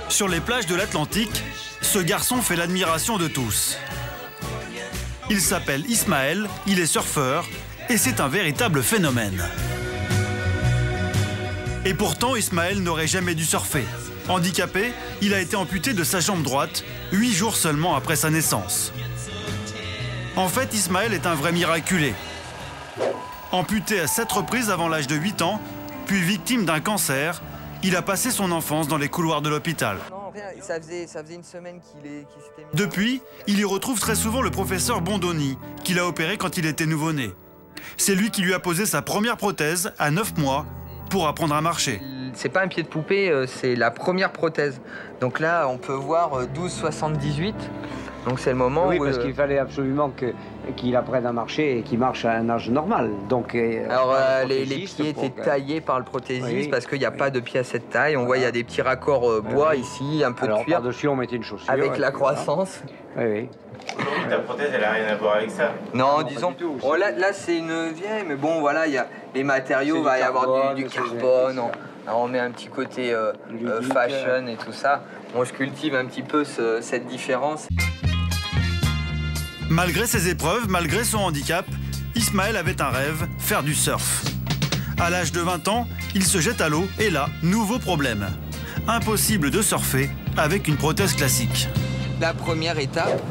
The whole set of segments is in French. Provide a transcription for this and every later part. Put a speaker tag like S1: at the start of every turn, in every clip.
S1: Sur les plages de l'Atlantique, ce garçon fait l'admiration de tous. Il s'appelle Ismaël, il est surfeur et c'est un véritable phénomène. Et pourtant, Ismaël n'aurait jamais dû surfer. Handicapé, il a été amputé de sa jambe droite 8 jours seulement après sa naissance. En fait, Ismaël est un vrai miraculé. Amputé à 7 reprises avant l'âge de 8 ans, puis victime d'un cancer, il a passé son enfance dans les couloirs de l'hôpital.
S2: Ça faisait une semaine qu'il s'était mis...
S1: Depuis, il y retrouve très souvent le professeur Bondoni, qu'il a opéré quand il était nouveau-né. C'est lui qui lui a posé sa première prothèse à 9 mois pour apprendre à marcher.
S2: C'est pas un pied de poupée, c'est la première prothèse. Donc là, on peut voir 12,78. Donc c'est le moment
S3: oui,
S2: où...
S3: parce qu'il fallait absolument qu'il apprenne à marcher et qu'il marche à un âge normal. Donc,
S2: alors les pieds étaient taillés par le prothésiste parce qu'il n'y a pas de pied à cette taille. On voit il y a des petits raccords bois ici, un peu de cuir.
S3: Par-dessus, on mettait une chaussure.
S2: Avec la croissance.
S3: Oui.
S4: Aujourd'hui, ta prothèse, elle n'a rien à voir avec ça.
S2: Non, disons. Oh, là c'est une vieille, mais bon, voilà, il y a les matériaux, il va y avoir du carbone. On met un petit côté fashion et tout ça. Moi, je cultive un petit peu cette différence.
S1: Malgré ses épreuves, malgré son handicap, Ismaël avait un rêve, faire du surf. À l'âge de 20 ans, il se jette à l'eau et là, nouveau problème. Impossible de surfer avec une prothèse classique.
S2: La première étape,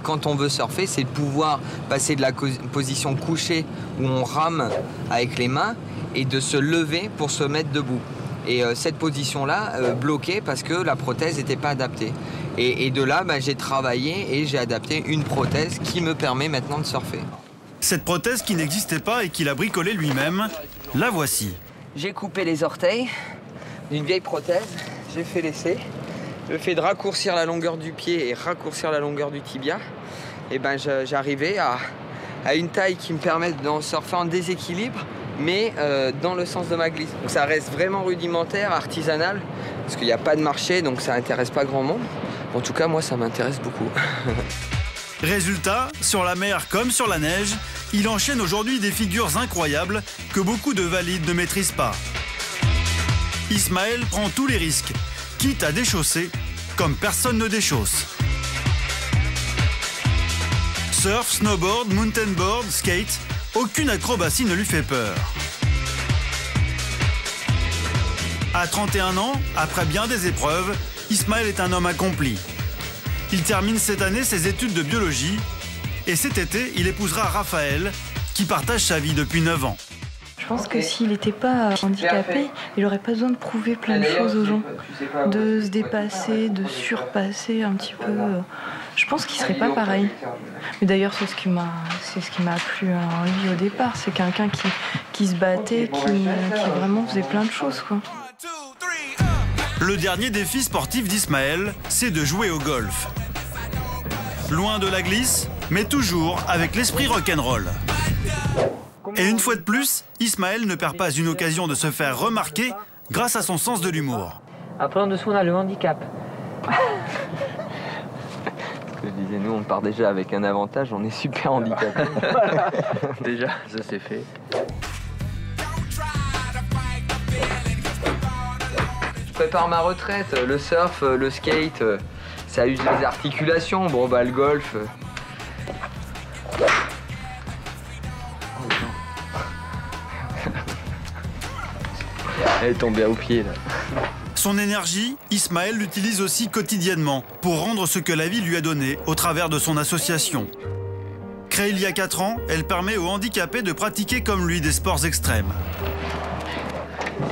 S2: quand on veut surfer, c'est de pouvoir passer de la position couchée où on rame avec les mains et de se lever pour se mettre debout. Et cette position-là, bloquée parce que la prothèse n'était pas adaptée. Et de là, j'ai travaillé et j'ai adapté une prothèse qui me permet maintenant de surfer.
S1: Cette prothèse qui n'existait pas et qu'il a bricolée lui-même, la voici.
S2: J'ai coupé les orteils d'une vieille prothèse, j'ai fait l'essai. Le fait de raccourcir la longueur du pied et raccourcir la longueur du tibia, et j'arrivais à une taille qui me permet d'en surfer en déséquilibre, mais dans le sens de ma glisse. Donc ça reste vraiment rudimentaire, artisanal, parce qu'il n'y a pas de marché, donc ça n'intéresse pas grand monde. En tout cas, moi, ça m'intéresse beaucoup.
S1: Résultat, sur la mer comme sur la neige, il enchaîne aujourd'hui des figures incroyables que beaucoup de valides ne maîtrisent pas. Ismaël prend tous les risques, quitte à déchausser comme personne ne déchausse. Surf, snowboard, mountain board, skate, aucune acrobatie ne lui fait peur. À 31 ans, après bien des épreuves, Ismaël est un homme accompli. Il termine cette année ses études de biologie et cet été, il épousera Raphaël, qui partage sa vie depuis 9 ans.
S5: Je pense que s'il n'était pas handicapé, il n'aurait pas besoin de prouver plein de choses aux gens, de se dépasser, de surpasser un petit peu. Je pense qu'il ne serait pas pareil. Mais d'ailleurs, c'est ce qui m'a plu en lui au départ. C'est quelqu'un qui se battait, qui vraiment faisait plein de choses, quoi.
S1: Le dernier défi sportif d'Ismaël, c'est de jouer au golf. Loin de la glisse, mais toujours avec l'esprit rock'n'roll. Et une fois de plus, Ismaël ne perd pas une occasion de se faire remarquer grâce à son sens de l'humour.
S2: Après, en dessous, on a le handicap. Je disais, nous, on part déjà avec un avantage, on est super handicapé.
S3: Déjà, ça c'est fait.
S2: Je prépare ma retraite, le surf, le skate, ça use les articulations. Bon, le golf... Elle est tombée au pied, là.
S1: Son énergie, Ismaël l'utilise aussi quotidiennement pour rendre ce que la vie lui a donné au travers de son association. Créée il y a 4 ans, elle permet aux handicapés de pratiquer comme lui des sports extrêmes.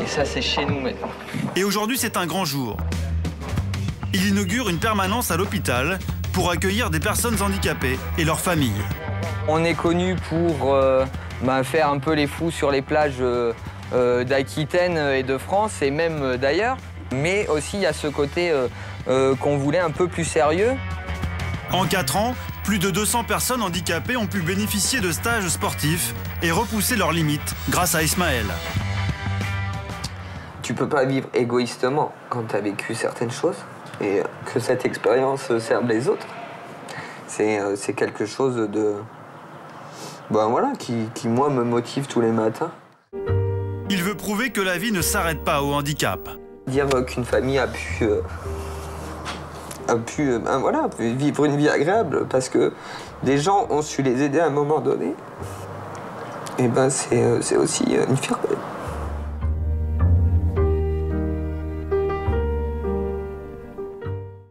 S2: Et ça, c'est chez nous maintenant.
S1: Et aujourd'hui, c'est un grand jour. Il inaugure une permanence à l'hôpital pour accueillir des personnes handicapées et leurs familles.
S2: On est connu pour faire un peu les fous sur les plages d'Aquitaine et de France et même d'ailleurs. Mais aussi, il y a ce côté qu'on voulait un peu plus sérieux.
S1: En 4 ans, plus de 200 personnes handicapées ont pu bénéficier de stages sportifs et repousser leurs limites grâce à Ismaël.
S2: Tu peux pas vivre égoïstement quand tu as vécu certaines choses et que cette expérience serve les autres. C'est quelque chose de... qui moi, me motive tous les matins.
S1: Il veut prouver que la vie ne s'arrête pas au handicap.
S2: Dire qu'une famille a pu vivre une vie agréable parce que des gens ont su les aider à un moment donné, et ben c'est aussi une fierté.